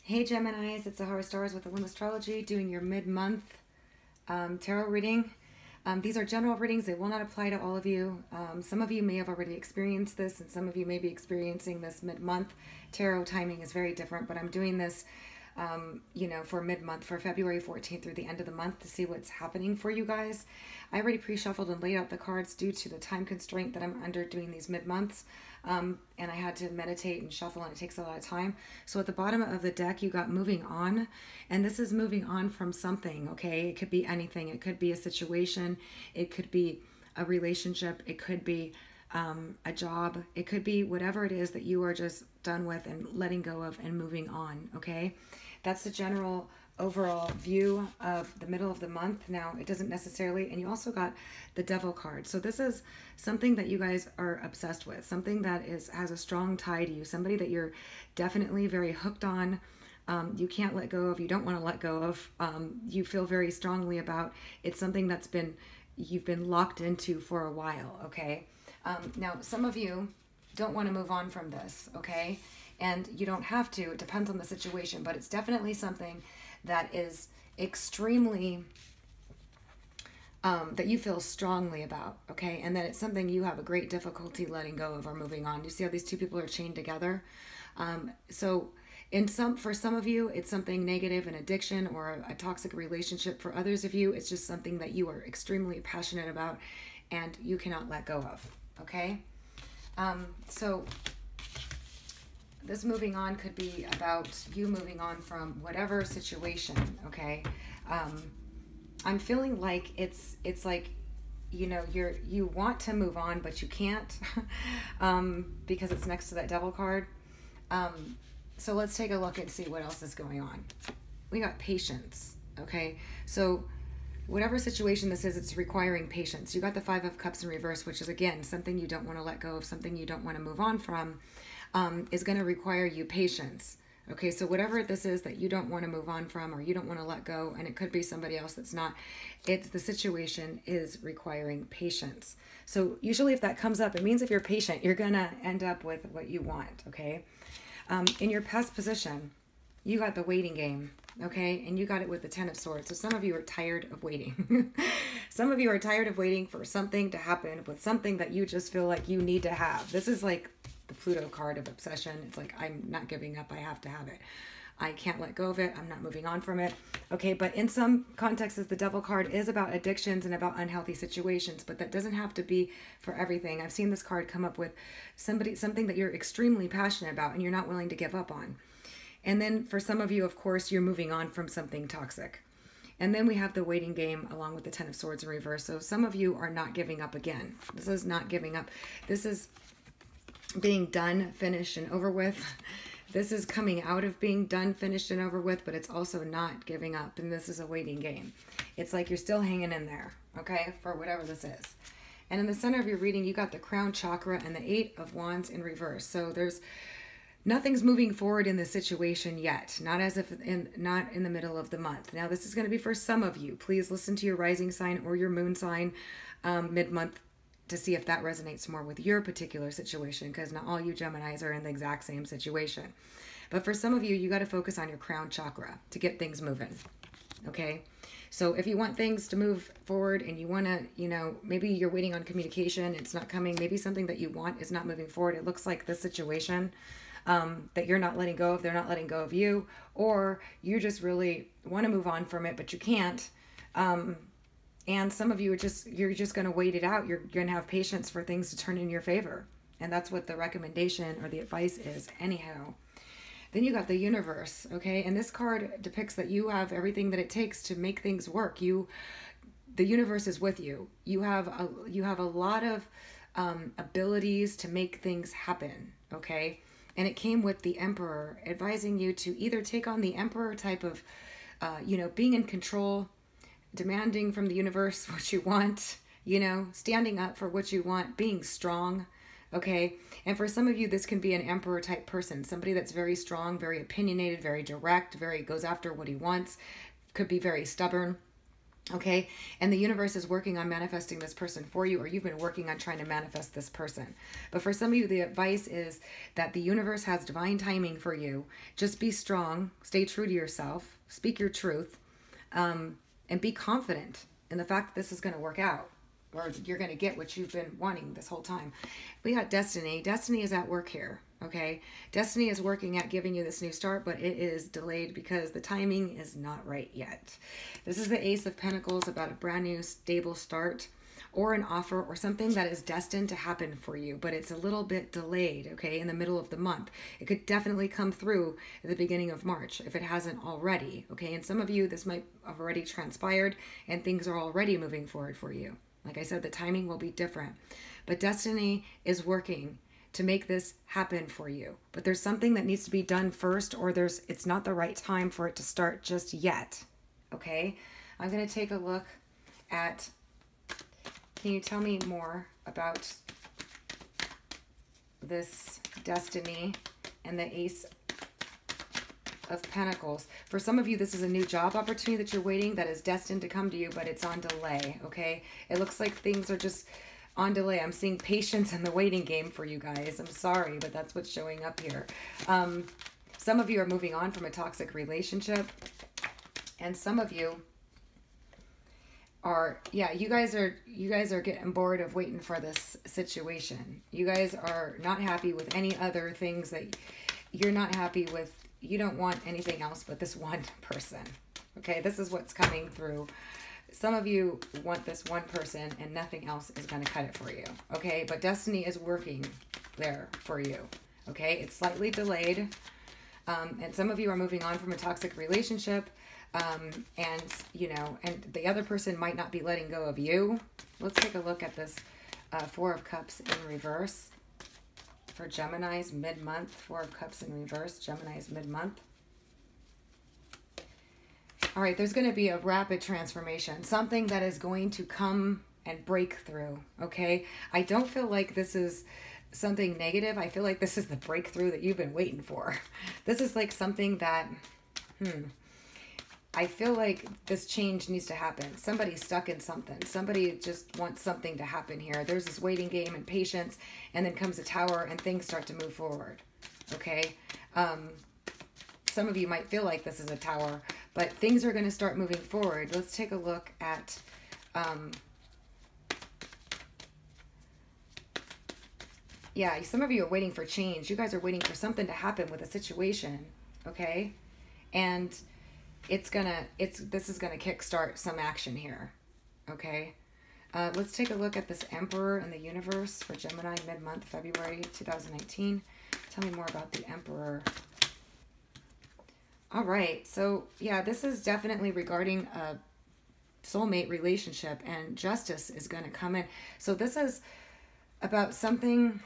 Hey Geminis, it's Sahara Stars with Olympus Astrology doing your mid-month tarot reading. These are general readings. They will not apply to all of you. Some of you may have already experienced this, and some of you may be experiencing this mid-month. Tarot timing is very different, but I'm doing this for mid-month, for February 14th through the end of the month to see what's happening for you guys. I already pre-shuffled and laid out the cards due to the time constraint that I'm under doing these mid-months. And I had to meditate and shuffle, and it takes a lot of time. So at the bottom of the deck, you got moving on, and this is moving on from something, okay? It could be anything. It could be a situation. It could be a relationship. It could be a job. It could be whatever it is that you are just done with and letting go of and moving on, okay? That's the general overall view of the middle of the month. Now, it doesn't necessarily, and you also got the Devil card. So this is something that you guys are obsessed with, something that has a strong tie to you, somebody that you're definitely very hooked on. You can't let go of, you don't want to let go of, you feel very strongly about. It's something that's you've been locked into for a while, okay? Now, some of you don't want to move on from this, okay? And you don't have to. It depends on the situation, but it's definitely something that is extremely, that you feel strongly about, okay? And that it's something you have a great difficulty letting go of or moving on. You see how these two people are chained together? So for some of you, it's something negative, an addiction or a toxic relationship. For others of you, it's just something that you are extremely passionate about and you cannot let go of, okay? So this moving on could be about you moving on from whatever situation, okay? I'm feeling like it's like, you want to move on, but you can't because it's next to that Devil card. So let's take a look and see what else is going on. We got patience, okay? So whatever situation this is, it's requiring patience. You got the Five of Cups in reverse, which is, again, something you don't want to let go of, something you don't want to move on from, is going to require you patience. Okay, so whatever this is that you don't want to move on from or you don't want to let go, and it could be somebody else that's not, the situation is requiring patience. So usually if that comes up, it means if you're patient, you're going to end up with what you want, okay? In your past position, you got the waiting game, okay? And you got it with the Ten of Swords. So some of you are tired of waiting. Some of you are tired of waiting for something to happen with something that you just feel like you need to have. This is like the Pluto card of obsession. It's like, I'm not giving up. I have to have it. I can't let go of it. I'm not moving on from it. Okay, but in some contexts, the Devil card is about addictions and about unhealthy situations, but that doesn't have to be for everything. I've seen this card come up with something that you're extremely passionate about and you're not willing to give up on. And then for some of you, of course, you're moving on from something toxic. And then we have the waiting game along with the Ten of Swords in reverse. So some of you are not giving up again. This is not giving up. This is being done, finished, and over with. This is coming out of being done, finished, and over with, but it's also not giving up. And this is a waiting game. It's like you're still hanging in there, okay, for whatever this is. And in the center of your reading, you got the crown chakra and the Eight of Wands in reverse. So nothing's moving forward in this situation yet. Not in the middle of the month. Now, this is going to be for some of you. Please listen to your rising sign or your moon sign mid-month to see if that resonates more with your particular situation, because not all you Geminis are in the exact same situation. But for some of you, you got to focus on your crown chakra to get things moving, okay? So if you want things to move forward and you want to, maybe you're waiting on communication, it's not coming, maybe something that you want is not moving forward. It looks like this situation that you're not letting go of, they're not letting go of you, or you just really want to move on from it, but you can't. And some of you you're just going to wait it out. You're going to have patience for things to turn in your favor. And that's what the recommendation or the advice is anyhow. Then you got the universe, okay? And this card depicts that you have everything that it takes to make things work. The universe is with you. You have a lot of abilities to make things happen, okay? And it came with the Emperor advising you to either take on the Emperor type of, being in control, demanding from the universe what you want, standing up for what you want, being strong, okay? And for some of you, this can be an Emperor type person, somebody that's very strong, very opinionated, very direct, goes after what he wants, could be very stubborn. Okay. And the universe is working on manifesting this person for you, or you've been working on trying to manifest this person. But for some of you, the advice is that the universe has divine timing for you. Just be strong, stay true to yourself, speak your truth, and be confident in the fact that this is going to work out, or you're going to get what you've been wanting this whole time. We got destiny. Destiny is at work here. Okay. Destiny is working at giving you this new start, but it is delayed because the timing is not right yet. This is the Ace of Pentacles, about a brand new stable start or an offer or something that is destined to happen for you, but it's a little bit delayed, okay, in the middle of the month. It could definitely come through at the beginning of March if it hasn't already, okay? And some of you, this might have already transpired and things are already moving forward for you. Like I said, the timing will be different, but destiny is working to make this happen for you. But there's something that needs to be done first, or it's not the right time for it to start just yet. Okay? I'm going to take a look at, can you tell me more about this destiny and the Ace of Pentacles? For some of you, this is a new job opportunity that you're waiting, that is destined to come to you, but it's on delay. Okay? It looks like things are just on delay. I'm seeing patience in the waiting game for you guys. I'm sorry, but that's what's showing up here. Some of you are moving on from a toxic relationship, and some of you are, yeah, you guys are getting bored of waiting for this situation. You guys are not happy with any other things that you're not happy with. You don't want anything else but this one person. Okay, this is what's coming through. Some of you want this one person and nothing else is going to cut it for you. Okay, but destiny is working there for you. Okay, it's slightly delayed. And some of you are moving on from a toxic relationship. And, you know, and the other person might not be letting go of you. Let's take a look at this Four of Cups in reverse for Gemini's mid-month. Four of Cups in reverse, Gemini's mid-month. All right, there's going to be a rapid transformation, something that is going to come and break through, okay? I don't feel like this is something negative. I feel like this is the breakthrough that you've been waiting for. This is like something that, I feel like this change needs to happen. Somebody's stuck in something. Somebody just wants something to happen here. There's this waiting game and patience, and then comes a Tower and things start to move forward, okay? Some of you might feel like this is a Tower, but things are going to start moving forward. Let's take a look at yeah, some of you are waiting for change. You guys are waiting for something to happen with a situation, okay? And this is gonna kickstart some action here, okay? Let's take a look at this Emperor in the universe for Gemini mid-month, February 2019. Tell me more about the Emperor. All right, so yeah, this is definitely regarding a soulmate relationship, and justice is going to come in. So this is about something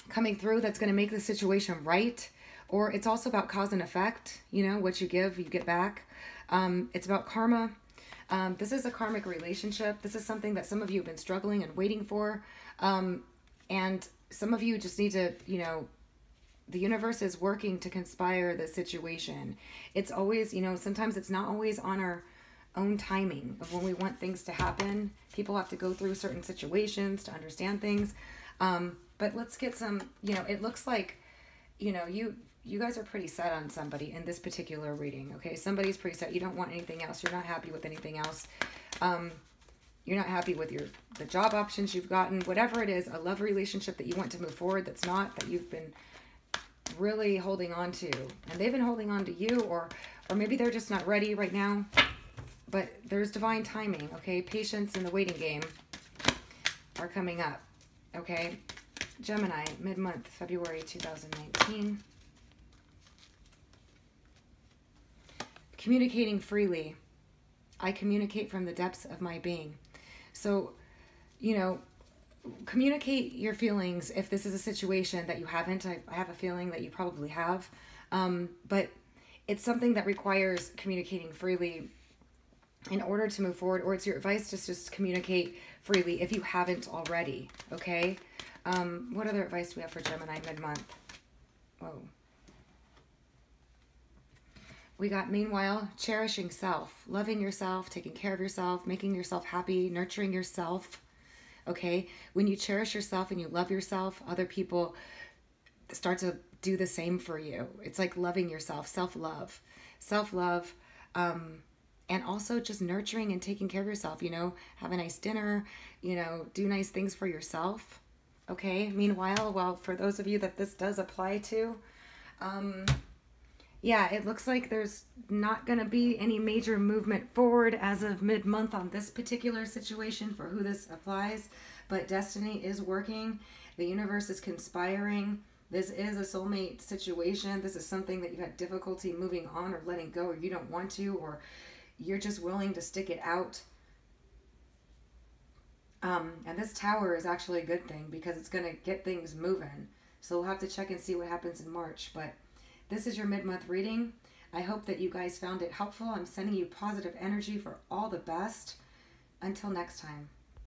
coming through that's going to make the situation right, or it's also about cause and effect. You know, what you give, you get back. It's about karma. This is a karmic relationship. This is something that some of you have been struggling and waiting for, and some of you just need to, you know, the universe is working to conspire the situation. It's always, you know, sometimes it's not always on our own timing of when we want things to happen. People have to go through certain situations to understand things. But let's get some, you know, it looks like, you know, you guys are pretty set on somebody in this particular reading, okay? Somebody's pretty set. You don't want anything else. You're not happy with anything else. You're not happy with the job options you've gotten, whatever it is, a love relationship that you want to move forward that's not, that you've been really holding on to, and they've been holding on to you, or maybe they're just not ready right now, but there's divine timing, okay? Patience in the waiting game are coming up, okay? Gemini, mid-month, February 2019. Communicating freely. I communicate from the depths of my being. So, you know, communicate your feelings if this is a situation that you haven't. I have a feeling that you probably have. But it's something that requires communicating freely in order to move forward, or it's your advice to just communicate freely if you haven't already, okay? What other advice do we have for Gemini mid-month? Whoa. We got, meanwhile, cherishing self, loving yourself, taking care of yourself, making yourself happy, nurturing yourself. Okay? When you cherish yourself and you love yourself, other people start to do the same for you. It's like loving yourself, self-love. Self-love, and also just nurturing and taking care of yourself. Have a nice dinner, do nice things for yourself. Okay? Meanwhile, well, for those of you that this does apply to, yeah, it looks like there's not going to be any major movement forward as of mid-month on this particular situation for who this applies, but destiny is working. The universe is conspiring. This is a soulmate situation. This is something that you had difficulty moving on or letting go, or you don't want to, or you're just willing to stick it out. And this Tower is actually a good thing because it's going to get things moving. So we'll have to check and see what happens in March. But this is your mid-month reading. I hope that you guys found it helpful. I'm sending you positive energy for all the best. Until next time.